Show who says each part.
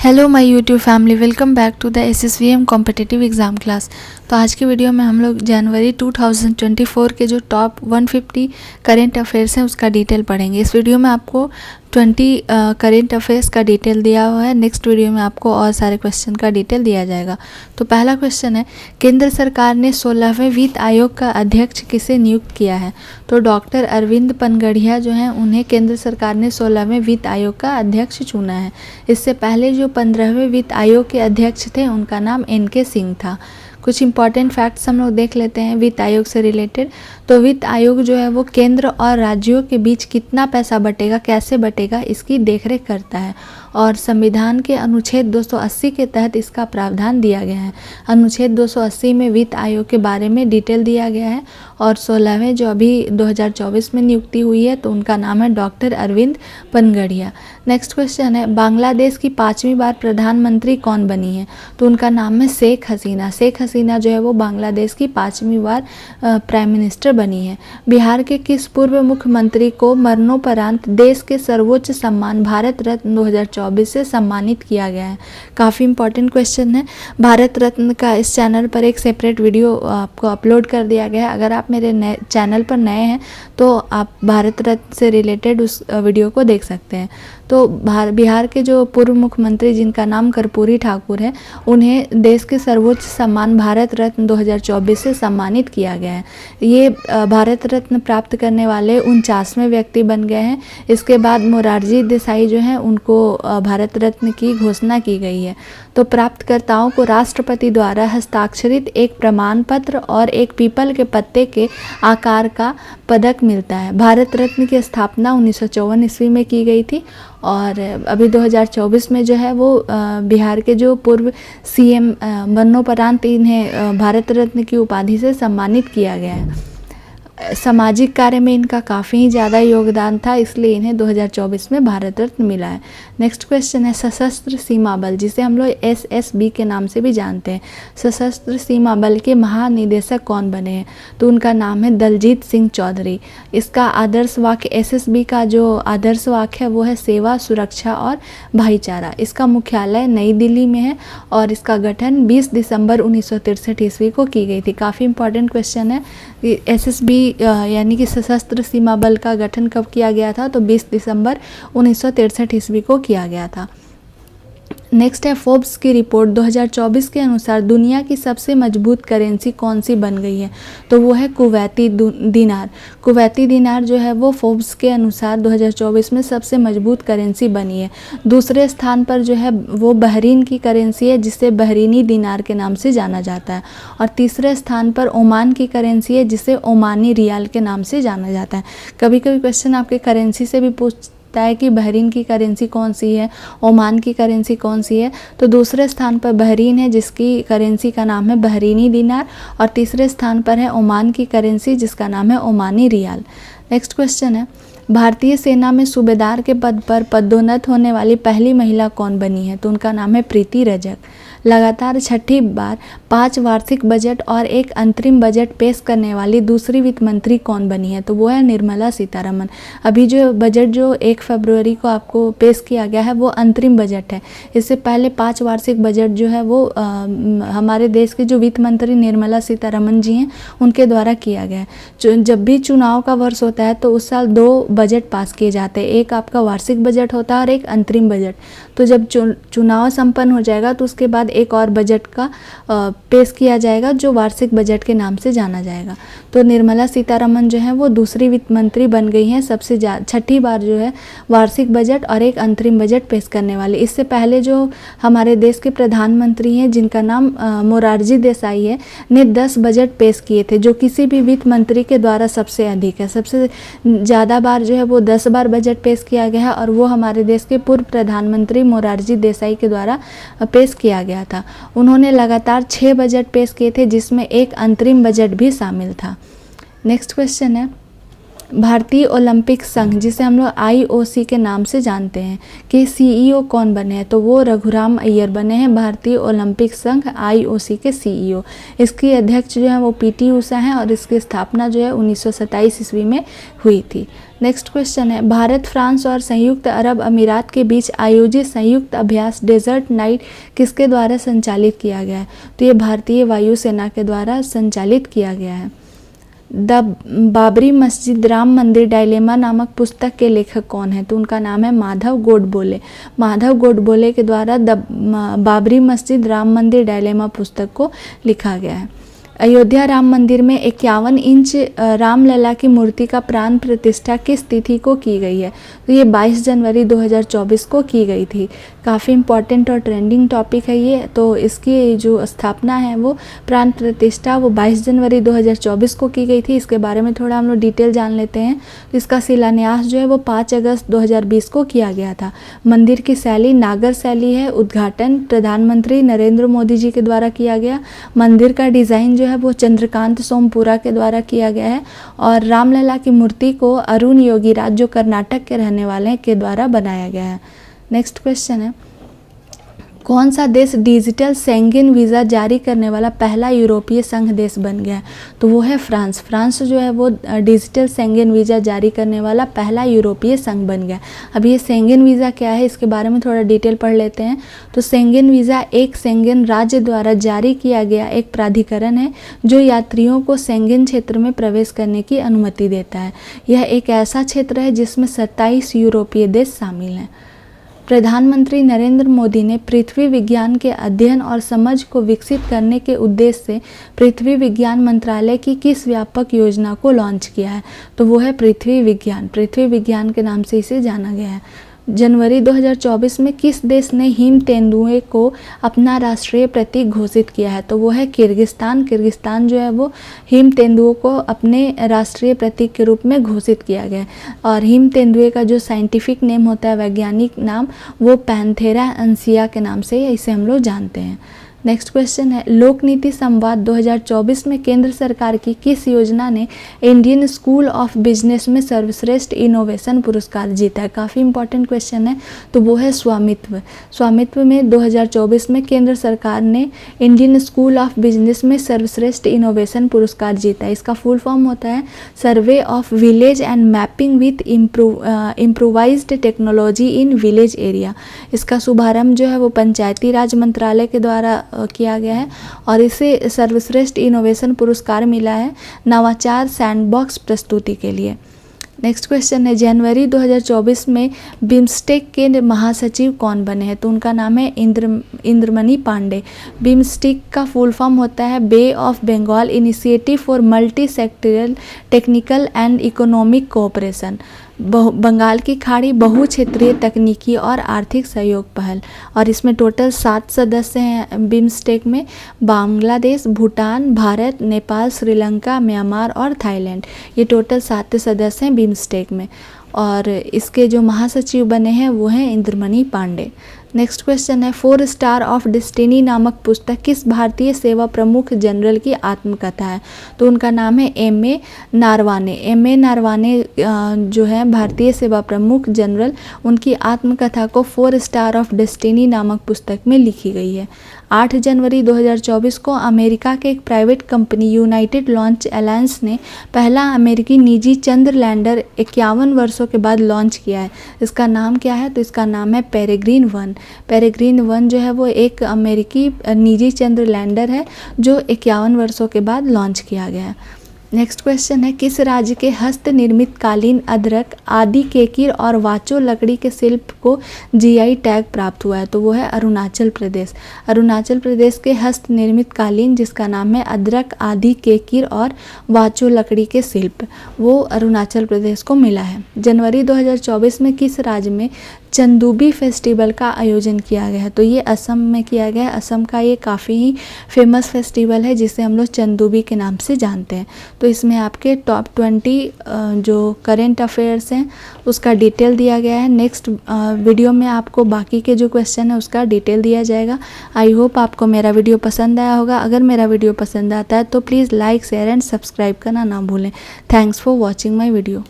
Speaker 1: Hello my YouTube family, welcome back to the SSVM competitive exam class. तो आज की video में हम लोग जनवरी 2024 के जो टॉप 150 करेंट अफेयर्स हैं उसका डिटेल पढ़ेंगे। इस वीडियो में आपको 20 करेंट अफेयर्स का डिटेल दिया हुआ है। नेक्स्ट वीडियो में आपको और सारे क्वेश्चन का डिटेल दिया जाएगा। तो पहला क्वेश्चन है, केंद्र सरकार ने 16वें वित्त आयोग का अध्यक्ष किसे नियुक्त किया है? तो डॉक्टर अरविंद पनगड़िया जो हैं उन्हें केंद्र सरकार ने 16वें वित्त आयोग का अध्यक्ष चुना है। इससे पहले जो 15वें वित्त आयोग के अध्यक्ष थे उनका नाम NK सिंह था। कुछ इंपॉर्टेंट फैक्ट्स हम लोग देख लेते हैं वित्त आयोग से रिलेटेड। तो वित्त आयोग जो है वो केंद्र और राज्यों के बीच कितना पैसा बटेगा, कैसे बटेगा, इसकी देखरेख करता है और संविधान के अनुच्छेद 280 के तहत इसका प्रावधान दिया गया है। अनुच्छेद 280 में वित्त आयोग के बारे में डिटेल दिया गया है और 16वें जो अभी 2024 में नियुक्ति हुई है तो उनका नाम है doctor Arvind Panagariya. Next question है, बांग्लादेश की 5वीं बार प्रधानमंत्री कौन बनी है? तो उनका नाम है शेख हसीना। शेख हसीना जो है वो बांग्लादेश की 5वीं बार प्राइम मिनिस्टर बनी है। बिहार के किस पूर्व मुख्यमंत्री को मरणोपरांत देश के सर्वोच्च सम्मान भारत रत्न 2024 से सम्मानित किया गया है? काफ़ी इंपॉर्टेंट क्वेश्चन है। भारत रत्न का इस चैनल पर एक सेपरेट वीडियो आपको अपलोड कर दिया गया है। अगर आप मेरे चैनल पर नए हैं तो आप भारत रत्न से रिलेटेड उस वीडियो को देख सकते हैं। तो बिहार के जो पूर्व मुख्यमंत्री जिनका नाम कर्पूरी ठाकुर है उन्हें देश के सर्वोच्च सम्मान भारत रत्न 2024 से सम्मानित किया गया है। ये भारत रत्न प्राप्त करने वाले 49वें व्यक्ति बन गए हैं। इसके बाद मोरारजी देसाई जो हैं उनको भारत रत्न की घोषणा की गई है। तो प्राप्तकर्ताओं को राष्ट्रपति द्वारा हस्ताक्षरित एक प्रमाण पत्र और एक पीपल के पत्ते के आकार का पदक मिलता है। भारत रत्न की स्थापना 1954 ईस्वी में की गई थी और अभी 2024 में जो है वो बिहार के जो पूर्व CM मरणोपरांत इन्हें भारत रत्न की उपाधि से सम्मानित किया गया है। सामाजिक कार्य में इनका काफ़ी ही ज़्यादा योगदान था, इसलिए इन्हें 2024 में भारत रत्न मिला है। नेक्स्ट क्वेश्चन है, सशस्त्र सीमा बल जिसे हम लोग SSB के नाम से भी जानते हैं, सशस्त्र सीमा बल के महानिदेशक कौन बने हैं? तो उनका नाम है दलजीत सिंह चौधरी। इसका आदर्श वाक्य SSB का जो आदर्श वाक्य है वो है सेवा, सुरक्षा और भाईचारा। इसका मुख्यालय नई दिल्ली में है और इसका गठन 20 दिसंबर 1963 ईस्वी को की गई थी। काफ़ी इंपॉर्टेंट क्वेश्चन है। SSB यानी कि सशस्त्र सीमा बल का गठन कब किया गया था? तो 20 दिसंबर 1963 ईस्वी को किया गया था। नेक्स्ट है, फोर्ब्स की रिपोर्ट 2024 के अनुसार दुनिया की सबसे मजबूत करेंसी कौन सी बन गई है? तो वो है कुवैती दिनार। कुवैती दिनार जो है वो फोर्ब्स के अनुसार 2024 में सबसे मजबूत करेंसी बनी है। दूसरे स्थान पर जो है वो बहरीन की करेंसी है जिसे बहरीनी दिनार के नाम से जाना जाता है और तीसरे स्थान पर ओमान की करेंसी है जिसे ओमानी रियाल के नाम से जाना जाता है। कभी कभी क्वेश्चन आपके करेंसी से भी पूछता है कि बहरीन की करेंसी कौन सी है, ओमान की करेंसी कौन सी है? तो दूसरे स्थान पर बहरीन है जिसकी करेंसी का नाम है बहरीनी दिनार और तीसरे स्थान पर है ओमान की करेंसी जिसका नाम है ओमानी रियाल। नेक्स्ट क्वेश्चन है, भारतीय सेना में सूबेदार के पद पर पदोन्नत होने वाली पहली महिला कौन बनी है? तो उनका नाम है प्रीति रजक। लगातार 6ठी बार 5 वार्षिक बजट और एक अंतरिम बजट पेश करने वाली दूसरी वित्त मंत्री कौन बनी है? तो वो है निर्मला सीतारमण। अभी जो बजट जो 1 फरवरी को आपको पेश किया गया है वो अंतरिम बजट है। इससे पहले 5 वार्षिक बजट जो है वो हमारे देश के जो वित्त मंत्री निर्मला सीतारमण जी हैं उनके द्वारा किया गया है। जब भी चुनाव का वर्ष होता है तो उस साल 2 बजट पास किए जाते हैं, एक आपका वार्षिक बजट होता है और एक अंतरिम बजट। तो जब चुनाव संपन्न हो जाएगा तो उसके बाद एक और बजट का पेश किया जाएगा जो वार्षिक बजट के नाम से जाना जाएगा। तो निर्मला सीतारमण जो है वो दूसरी वित्त मंत्री बन गई हैं सबसे 6ठी बार जो है वार्षिक बजट और एक अंतरिम बजट पेश करने वाली। इससे पहले जो हमारे देश के प्रधानमंत्री हैं जिनका नाम मोरारजी देसाई है ने 10 बजट पेश किए थे जो किसी भी वित्त मंत्री के द्वारा सबसे अधिक है। सबसे ज़्यादा बार जो है वो 10 बार बजट पेश किया गया है और वो हमारे देश के पूर्व प्रधानमंत्री मोरारजी देसाई के द्वारा पेश किया गया था। उन्होंने लगातार 6 बजट पेश किए थे जिसमें एक अंतरिम बजट भी शामिल था। नेक्स्ट क्वेश्चन है, भारतीय ओलंपिक संघ, जिसे हम लोग IOC के नाम से जानते हैं, कि CEO कौन बने हैं, तो वो रघुराम अय्यर बने हैं भारतीय ओलंपिक संघ IOC के CEO। इसकी अध्यक्ष जो है वो PT ऊषा हैं और इसकी स्थापना जो है 1927 ईस्वी में हुई थी। नेक्स्ट क्वेश्चन है, भारत, फ्रांस और संयुक्त अरब अमीरात के बीच आयोजित संयुक्त अभ्यास डेजर्ट नाइट किसके द्वारा संचालित किया गया है, तो ये भारतीय वायुसेना के द्वारा संचालित किया गया है। द बाबरी मस्जिद राम मंदिर डायलेमा नामक पुस्तक के लेखक कौन है, तो उनका नाम है माधव गोडबोले। माधव गोडबोले के द्वारा द बाबरी मस्जिद राम मंदिर डायलेमा पुस्तक को लिखा गया है। अयोध्या राम मंदिर में 51 इंच रामलला की मूर्ति का प्राण प्रतिष्ठा किस तिथि को की गई है, तो ये 22 जनवरी 2024 को की गई थी। काफ़ी इम्पॉर्टेंट और ट्रेंडिंग टॉपिक है ये। तो इसकी जो स्थापना है वो प्राण प्रतिष्ठा वो 22 जनवरी 2024 को की गई थी। इसके बारे में थोड़ा हम लोग डिटेल जान लेते हैं। इसका शिलान्यास जो है वो 5 अगस्त 2020 को किया गया था। मंदिर की शैली नागर शैली है। उद्घाटन प्रधानमंत्री नरेंद्र मोदी जी के द्वारा किया गया। मंदिर का डिज़ाइन जो है वो चंद्रकांत सोमपुरा के द्वारा किया गया है और रामलला की मूर्ति को अरुण योगीराज, जो कर्नाटक के रहने वाले हैं, के द्वारा बनाया गया है। नेक्स्ट क्वेश्चन है, कौन सा देश डिजिटल शेंगेन वीज़ा जारी करने वाला पहला यूरोपीय संघ देश बन गया है, तो वो है फ्रांस। फ्रांस जो है वो डिजिटल शेंगेन वीज़ा जारी करने वाला पहला यूरोपीय संघ बन गया। अब ये शेंगेन वीज़ा क्या है, इसके बारे में थोड़ा डिटेल पढ़ लेते हैं। तो शेंगेन वीज़ा एक शेंगेन राज्य द्वारा जारी किया गया एक प्राधिकरण है जो यात्रियों को शेंगेन क्षेत्र में प्रवेश करने की अनुमति देता है। यह एक ऐसा क्षेत्र है जिसमें 27 यूरोपीय देश शामिल हैं। प्रधानमंत्री नरेंद्र मोदी ने पृथ्वी विज्ञान के अध्ययन और समझ को विकसित करने के उद्देश्य से पृथ्वी विज्ञान मंत्रालय की किस व्यापक योजना को लॉन्च किया है, तो वो है पृथ्वी विज्ञान। पृथ्वी विज्ञान के नाम से इसे जाना गया है। जनवरी 2024 में किस देश ने हिम तेंदुए को अपना राष्ट्रीय प्रतीक घोषित किया है, तो वो है किर्गिस्तान। किर्गिस्तान जो है वो हिम तेंदुओं को अपने राष्ट्रीय प्रतीक के रूप में घोषित किया गया है। और हिम तेंदुए का जो साइंटिफिक नेम होता है, वैज्ञानिक नाम, वो पैंथेरा एंसिया के नाम से इसे हम लोग जानते हैं। नेक्स्ट क्वेश्चन है, लोक नीति संवाद 2024 में केंद्र सरकार की किस योजना ने इंडियन स्कूल ऑफ बिजनेस में सर्वश्रेष्ठ इनोवेशन पुरस्कार जीता है। काफ़ी इंपॉर्टेंट क्वेश्चन है, तो वो है स्वामित्व। स्वामित्व में 2024 में केंद्र सरकार ने इंडियन स्कूल ऑफ बिजनेस में सर्वश्रेष्ठ इनोवेशन पुरस्कार जीता है। इसका फुल फॉर्म होता है survey of village and mapping with improvised technology in village area. इसका शुभारंभ जो है वो पंचायती राज मंत्रालय के द्वारा किया गया है और इसे सर्वश्रेष्ठ इनोवेशन पुरस्कार मिला है नवाचार सैंडबॉक्स प्रस्तुति के लिए। नेक्स्ट क्वेश्चन है, जनवरी 2024 में बिम्स्टेक के महासचिव कौन बने हैं, तो उनका नाम है इंद्रमणि पांडे। बिम्स्टेक का फुल फॉर्म होता है bay of Bengal initiative for multi sectoral technical and economic cooperation. Bengal की खाड़ी बहुक्षेत्रीय तकनीकी और आर्थिक सहयोग पहल। और इसमें टोटल 7 सदस्य हैं बिम्स्टेक में। बांग्लादेश, भूटान, भारत, नेपाल, श्रीलंका, म्यांमार और थाईलैंड, ये टोटल 7 सदस्य हैं बिम्स्टेक में। और इसके जो महासचिव बने हैं वो हैं इंद्रमणि पांडे। नेक्स्ट क्वेश्चन है, 4 स्टार ऑफ डेस्टिनी नामक पुस्तक किस भारतीय सेवा प्रमुख जनरल की आत्मकथा है, तो उनका नाम है M.A. नारवाने। M.A. नारवाने जो है भारतीय सेवा प्रमुख जनरल, उनकी आत्मकथा को 4 स्टार ऑफ डेस्टिनी नामक पुस्तक में लिखी गई है। 8 जनवरी 2024 को अमेरिका के एक private company United launch alliance ने पहला अमेरिकी निजी चंद्र लैंडर 51 वर्षों के बाद लॉन्च किया है। इसका नाम क्या है, तो इसका नाम है पेरेग्रीन 1। पेरेग्रीन 1 जो है वो एक अमेरिकी निजी चंद्र लैंडर है जो 51 वर्षों के बाद लॉन्च किया गया है। नेक्स्ट क्वेश्चन है, किस राज्य के हस्त निर्मित कालीन, अदरक, आदि केकिर और वाचो लकड़ी के शिल्प को GI टैग प्राप्त हुआ है, तो वो है अरुणाचल प्रदेश। अरुणाचल प्रदेश के हस्त निर्मित कालीन जिसका नाम है अदरक, आदि केकिर और वाचो लकड़ी के शिल्प, वो अरुणाचल प्रदेश को मिला है। जनवरी 2024 में किस राज्य में चंदूबी फेस्टिवल का आयोजन किया गया है, तो ये असम में किया गया है। असम का ये काफ़ी ही फेमस फेस्टिवल है जिसे हम लोग चंदूबी के नाम से जानते हैं। तो इसमें आपके टॉप 20 जो करेंट अफेयर्स हैं उसका डिटेल दिया गया है। नेक्स्ट वीडियो में आपको बाकी के जो क्वेश्चन है उसका डिटेल दिया जाएगा। आई होप आपको मेरा वीडियो पसंद आया होगा। अगर मेरा वीडियो पसंद आता है तो please like, share and subscribe करना ना भूलें। Thanks for watching my video.